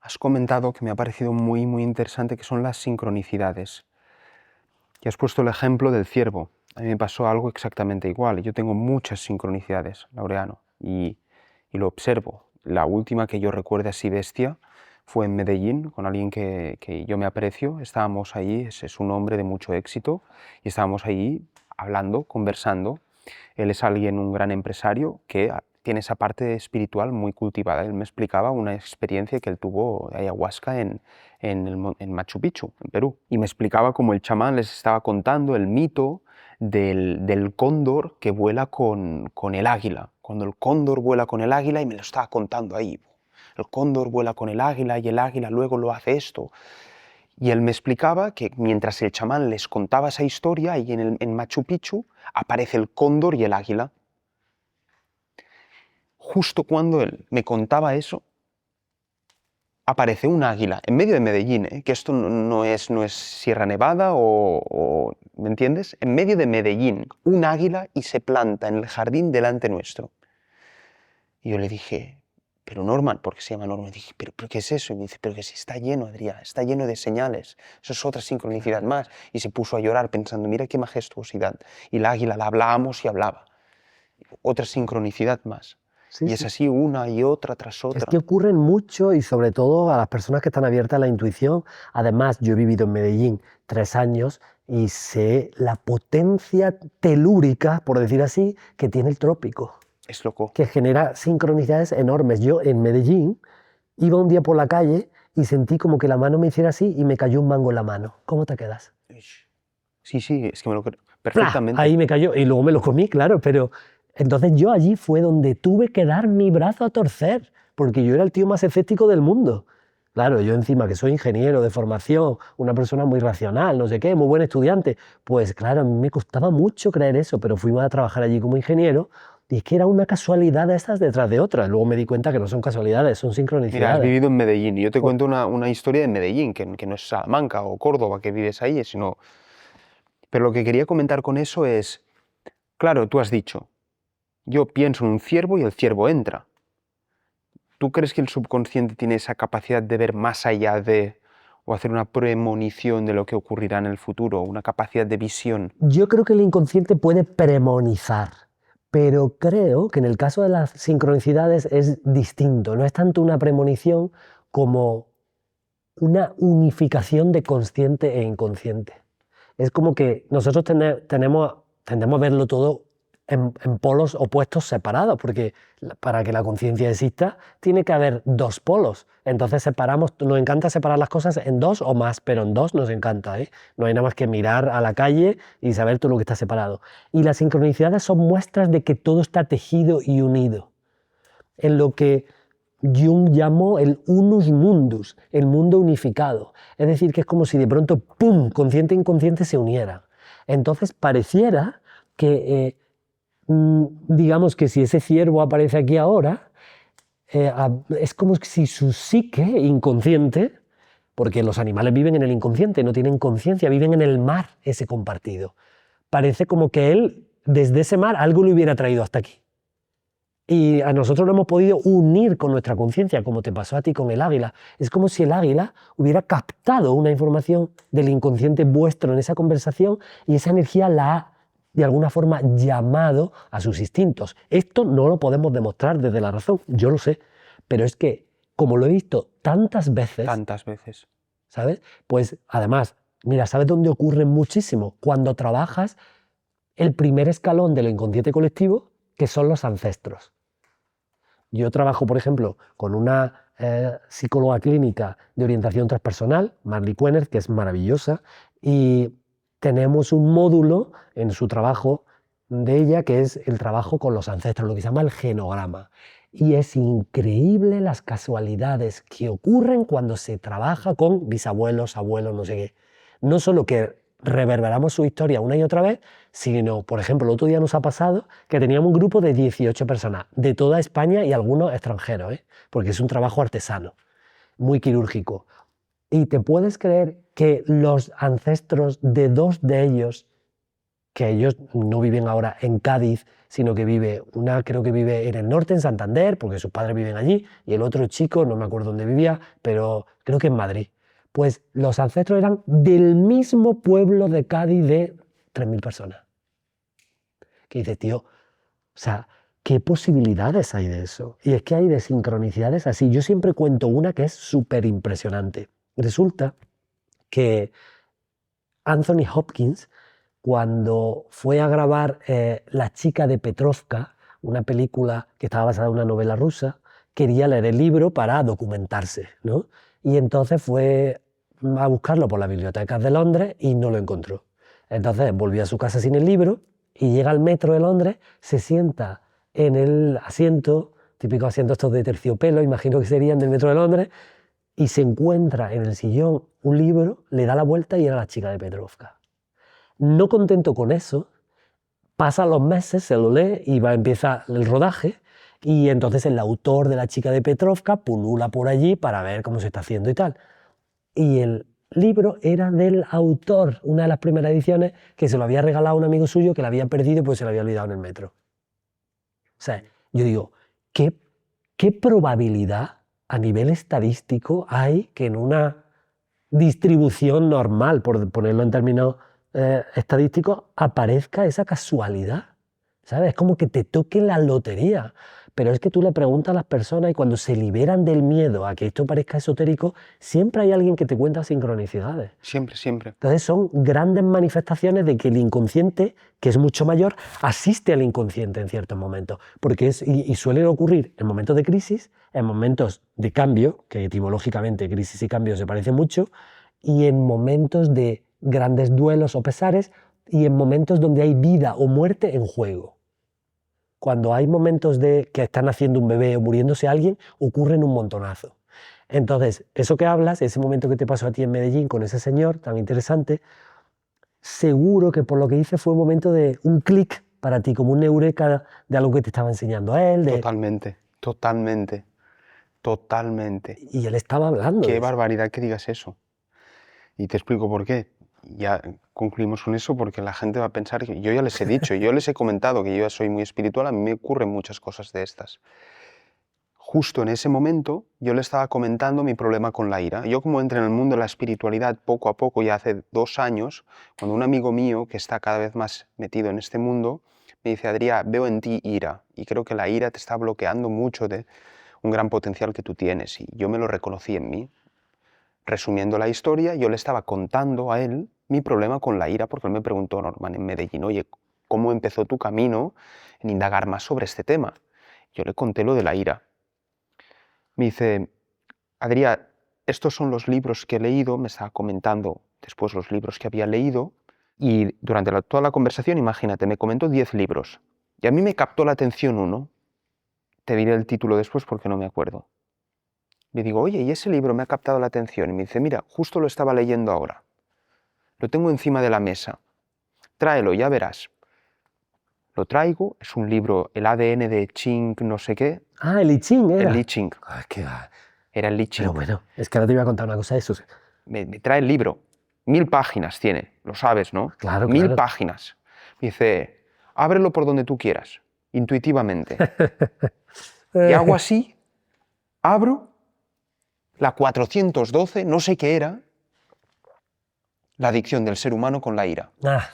has comentado que me ha parecido muy, muy interesante, que son las sincronicidades. Y has puesto el ejemplo del ciervo. A mí me pasó algo exactamente igual. Yo tengo muchas sincronicidades, Laureano, y lo observo. La última que yo recuerdo así bestia fue en Medellín, con alguien que yo me aprecio. Estábamos ahí, es un hombre de mucho éxito, y estábamos ahí hablando, conversando. Él es alguien, un gran empresario, que tiene esa parte espiritual muy cultivada. Él me explicaba una experiencia que él tuvo de ayahuasca en Machu Picchu, en Perú. Y me explicaba cómo el chamán les estaba contando el mito del cóndor que vuela con el águila. Cuando el cóndor vuela con el águila, y me lo estaba contando ahí. El cóndor vuela con el águila y el águila luego lo hace esto. Y él me explicaba que mientras el chamán les contaba esa historia, ahí en Machu Picchu aparece el cóndor y el águila. Justo cuando él me contaba eso, aparece un águila en medio de Medellín, que esto no es Sierra Nevada ¿me entiendes? En medio de Medellín, un águila, y se planta en el jardín delante nuestro. Y yo le dije, pero Norman, ¿por qué se llama Norman? Y dije, ¿pero qué es eso? Y me dice, pero que si está lleno, Adrián, está lleno de señales. Eso es otra sincronicidad más. Y se puso a llorar pensando, mira qué majestuosidad. Y la águila la hablábamos y hablaba. Otra sincronicidad más. Sí, Y es sí. así una y otra tras otra. Es que ocurren mucho, y sobre todo a las personas que están abiertas a la intuición. Además, yo he vivido en Medellín 3 años y sé la potencia telúrica, por decir así, que tiene el trópico, Es loco. que genera sincronicidades enormes. Yo en Medellín iba un día por la calle y sentí como que la mano me hiciera así y me cayó un mango en la mano. ¿Cómo te quedas? Sí, sí, es que me lo creo ¡Plah! perfectamente. Ahí me cayó y luego me lo comí, claro, pero entonces yo allí fue donde tuve que dar mi brazo a torcer, porque yo era el tío más escéptico del mundo. Claro, yo encima que soy ingeniero de formación, una persona muy racional, no sé qué, muy buen estudiante, pues claro, a mí me costaba mucho creer eso, pero fuimos a trabajar allí como ingeniero y es que era una casualidad de estas detrás de otras. Luego me di cuenta que no son casualidades, son Mira, has sincronicidades. vivido en Medellín y yo te Pues, cuento una historia de Medellín, que no es Salamanca o Córdoba que vives ahí, sino... Pero lo que quería comentar con eso es, claro, tú has dicho, yo pienso en un ciervo y el ciervo entra. ¿Tú crees que el subconsciente tiene esa capacidad de ver más allá de, o hacer una premonición de lo que ocurrirá en el futuro, una capacidad de visión? yo creo que el inconsciente puede premonizar, pero creo que en el caso de las sincronicidades es distinto. No es tanto una premonición como una unificación de consciente e inconsciente. Es como que nosotros tendemos a verlo todo en polos opuestos separados, porque para que la conciencia exista tiene que haber 2 polos. Entonces separamos, nos encanta separar las cosas en 2 o más, pero en 2 nos encanta, ¿eh? No hay nada más que mirar a la calle y saber todo lo que está separado. Y las sincronicidades son muestras de que todo está tejido y unido, en lo que Jung llamó el unus mundus, el mundo unificado. Es decir, que es como si de pronto, ¡pum!, consciente e inconsciente se unieran. Entonces pareciera que, digamos que si ese ciervo aparece aquí ahora, es como si su psique inconsciente, porque los animales viven en el inconsciente, no tienen conciencia, viven en el mar ese compartido. Parece como que él, desde ese mar, algo le hubiera traído hasta aquí. Y a nosotros lo hemos podido unir con nuestra conciencia, como te pasó a ti con el águila. Es como si el águila hubiera captado una información del inconsciente vuestro en esa conversación y esa energía la ha, de alguna forma, llamado a sus instintos. Esto no lo podemos demostrar desde la razón, yo lo sé, pero es que, como lo he visto tantas veces, ¿sabes? Pues además, mira, ¿sabes dónde ocurre muchísimo? Cuando trabajas el primer escalón del inconsciente colectivo, que son los ancestros. Yo trabajo, por ejemplo, con una psicóloga clínica de orientación transpersonal, Marley Quenner, que es maravillosa, y tenemos un módulo en su trabajo de ella que es el trabajo con los ancestros, lo que se llama el genograma. Y es increíble las casualidades que ocurren cuando se trabaja con bisabuelos, abuelos, no sé qué. No solo que reverberamos su historia una y otra vez, sino, por ejemplo, el otro día nos ha pasado que teníamos un grupo de 18 personas, de toda España y algunos extranjeros, ¿eh? Porque es un trabajo artesano, muy quirúrgico. Y te puedes creer que los ancestros de 2 de ellos que ellos no viven ahora en Cádiz, sino que una creo que vive en el norte, en Santander, porque sus padres viven allí, y el otro chico, no me acuerdo dónde vivía, pero creo que en Madrid. Pues los ancestros eran del mismo pueblo de Cádiz de 3.000 personas. Que dices, tío, o sea, ¿qué posibilidades hay de eso? Y es que hay de sincronicidades así. Yo siempre cuento una que es súper impresionante. Resulta que Anthony Hopkins, cuando fue a grabar La chica de Petrovka, una película que estaba basada en una novela rusa, quería leer el libro para documentarse, ¿no? Y entonces fue a buscarlo por las bibliotecas de Londres y no lo encontró. Entonces volvió a su casa sin el libro y llega al metro de Londres, se sienta en el asiento, típico asiento estos de terciopelo, imagino que serían del metro de Londres, y se encuentra en el sillón un libro, le da la vuelta y era La chica de Petrovka. No contento con eso, pasan los meses, se lo lee y empieza el rodaje, y entonces el autor de La chica de Petrovka pulula por allí para ver cómo se está haciendo y tal. Y el libro era del autor, una de las primeras ediciones, que se lo había regalado a un amigo suyo que la había perdido pues se lo había olvidado en el metro. O sea, yo digo, ¿qué probabilidad a nivel estadístico hay que en una distribución normal, por ponerlo en términos estadísticos, aparezca esa casualidad? ¿Sabes? Es como que te toque la lotería. Pero es que tú le preguntas a las personas y cuando se liberan del miedo a que esto parezca esotérico, siempre hay alguien que te cuenta sincronicidades. Siempre, siempre. Entonces son grandes manifestaciones de que el inconsciente, que es mucho mayor, asiste al inconsciente en ciertos momentos. Porque y suelen ocurrir en momentos de crisis, en momentos de cambio, que etimológicamente crisis y cambio se parecen mucho, y en momentos de grandes duelos o pesares, y en momentos donde hay vida o muerte en juego. Cuando hay momentos de que están haciendo un bebé o muriéndose alguien, ocurren un montonazo. Entonces, eso que hablas, ese momento que te pasó a ti en Medellín con ese señor tan interesante, seguro que por lo que hice fue un momento de un clic para ti, como un eureka de algo que te estaba enseñando a él. Totalmente, totalmente, totalmente. Y él estaba hablando. Qué barbaridad que digas eso. Y te explico por qué. Ya concluimos con eso porque la gente va a pensar que yo ya les he dicho, yo les he comentado que yo ya soy muy espiritual, a mí me ocurren muchas cosas de estas. Justo en ese momento yo le estaba comentando mi problema con la ira. Yo como entré en el mundo de la espiritualidad poco a poco, ya hace 2 años, cuando un amigo mío que está cada vez más metido en este mundo, me dice, Adrián, veo en ti ira y creo que la ira te está bloqueando mucho de un gran potencial que tú tienes, y yo me lo reconocí en mí. Resumiendo la historia, yo le estaba contando a él mi problema con la ira, porque él me preguntó, Norman, en Medellín, oye, ¿cómo empezó tu camino en indagar más sobre este tema? Yo le conté lo de la ira. Me dice, Adrián, estos son los libros que he leído, me estaba comentando después los libros que había leído, y durante toda la conversación, imagínate, me comentó 10 libros, y a mí me captó la atención uno. Te diré el título después porque no me acuerdo. Le digo, oye, y ese libro me ha captado la atención. Y me dice, mira, justo lo estaba leyendo ahora. Lo tengo encima de la mesa. Tráelo, ya verás. Lo traigo, es un libro, el ADN de Ching, no sé qué. Ah, el I Ching era. El I Ching. Ah, es que va. Era el I Ching. Pero bueno, es que ahora te iba a contar una cosa de eso. Me trae el libro. 1000 páginas tiene, lo sabes, ¿no? Claro, 1000 claro. páginas. Me dice, ábrelo por donde tú quieras, intuitivamente. Y hago así, abro, la 412, no sé qué era, la adicción del ser humano con la ira. Ah,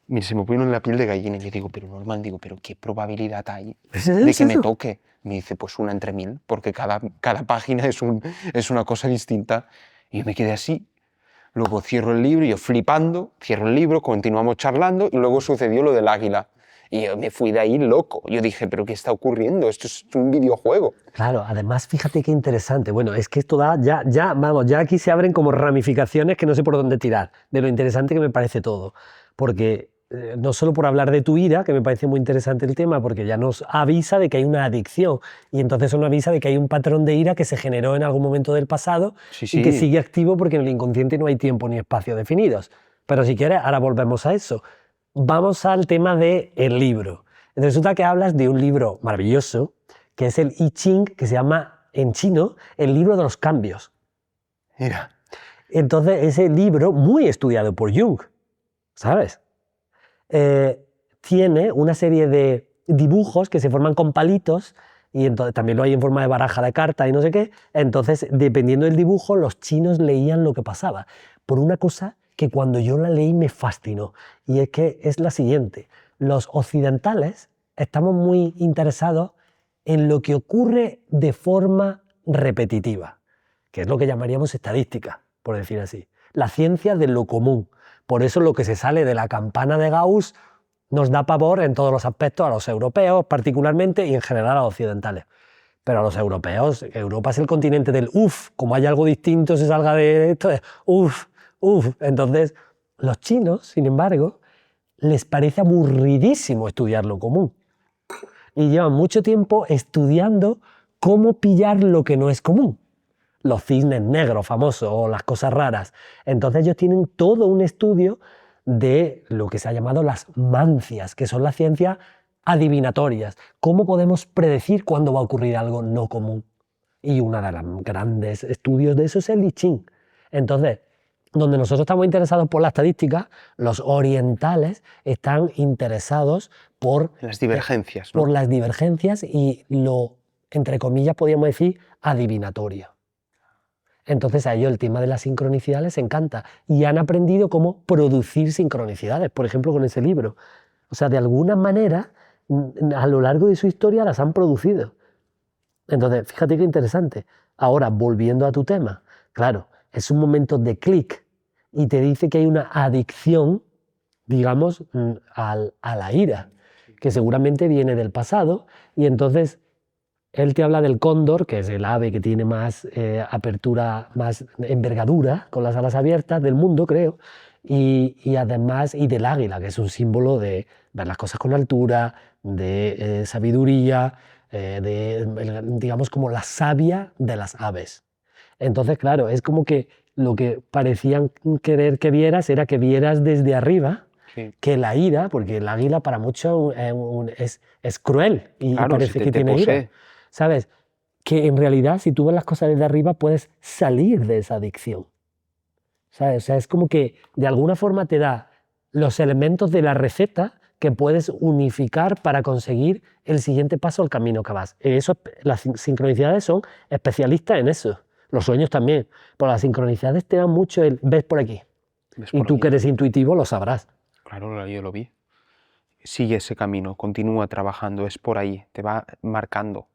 Mira, se me pone en la piel de gallina y le digo, pero Norman, digo, pero ¿qué probabilidad hay ¿es de que me eso? toque? Me dice, pues 1 entre 1000, porque cada página es una cosa distinta. Y yo me quedé así. Luego cierro el libro, y yo flipando, cierro el libro, continuamos charlando, y luego sucedió lo del águila. Y yo me fui de ahí loco. Yo dije, ¿pero qué está ocurriendo? Esto es un videojuego. Claro, además fíjate qué interesante. Bueno, es que esto da, ya aquí se abren como ramificaciones que no sé por dónde tirar, de lo interesante que me parece todo. Porque no solo por hablar de tu ira, que me parece muy interesante el tema, porque ya nos avisa de que hay una adicción, y entonces eso nos avisa de que hay un patrón de ira que se generó en algún momento del pasado Sí, y que sí. sigue activo porque en el inconsciente no hay tiempo ni espacio definidos. Pero si quieres, ahora volvemos a eso. Vamos al tema del libro. Resulta que hablas de un libro maravilloso, que es el I Ching, que se llama en chino el libro de los cambios. Mira, Entonces, ese libro muy estudiado por Jung, ¿sabes? tiene una serie de dibujos que se forman con palitos y entonces también lo hay en forma de baraja de cartas y no sé qué. Entonces, dependiendo del dibujo, los chinos leían lo que pasaba. Por una cosa que cuando yo la leí me fascinó, y es que es la siguiente. Los occidentales estamos muy interesados en lo que ocurre de forma repetitiva, que es lo que llamaríamos estadística, por decir así. La ciencia de lo común. Por eso lo que se sale de la campana de Gauss nos da pavor en todos los aspectos, a los europeos particularmente y en general a los occidentales. Pero a los europeos, Europa es el continente del uff, como hay algo distinto se salga de esto, uff, uff. Entonces, los chinos, sin embargo, les parece aburridísimo estudiar lo común. Y llevan mucho tiempo estudiando cómo pillar lo que no es común. Los cisnes negros famosos o las cosas raras. Entonces ellos tienen todo un estudio de lo que se ha llamado las mancias, que son las ciencias adivinatorias. ¿Cómo podemos predecir cuándo va a ocurrir algo no común? Y uno de los grandes estudios de eso es el I Ching. Entonces, donde nosotros estamos interesados por la estadística, los orientales están interesados por Las divergencias, ¿no? por las divergencias y lo, entre comillas, podríamos decir, adivinatorio. Entonces a ellos el tema de las sincronicidades les encanta y han aprendido cómo producir sincronicidades, por ejemplo con ese libro. O sea, de alguna manera, a lo largo de su historia las han producido. Entonces, fíjate qué interesante. Ahora, volviendo a tu tema, claro, es un momento de clic y te dice que hay una adicción, digamos, a la ira, que seguramente viene del pasado y entonces él te habla del cóndor, que es el ave que tiene más apertura, más envergadura, con las alas abiertas del mundo, creo, y además, y del águila, que es un símbolo de ver las cosas con altura, de sabiduría, digamos, como la savia de las aves. Entonces, claro, es como que lo que parecían querer que vieras era que vieras desde arriba, Sí. que la ira, porque el águila para muchos es cruel y Claro, parece si que te tiene ira. posee. ¿Sabes? Que en realidad, si tú ves las cosas desde arriba, puedes salir de esa adicción. ¿Sabes? O sea, es como que de alguna forma te da los elementos de la receta que puedes unificar para conseguir el siguiente paso al camino que vas. Eso, las sincronicidades son especialistas en eso. Los sueños también. Pero las sincronicidades te dan mucho el ves por aquí. ¿Ves Y por tú aquí? que eres intuitivo lo sabrás. Claro, yo lo vi. Sigue ese camino, continúa trabajando, es por ahí, te va marcando.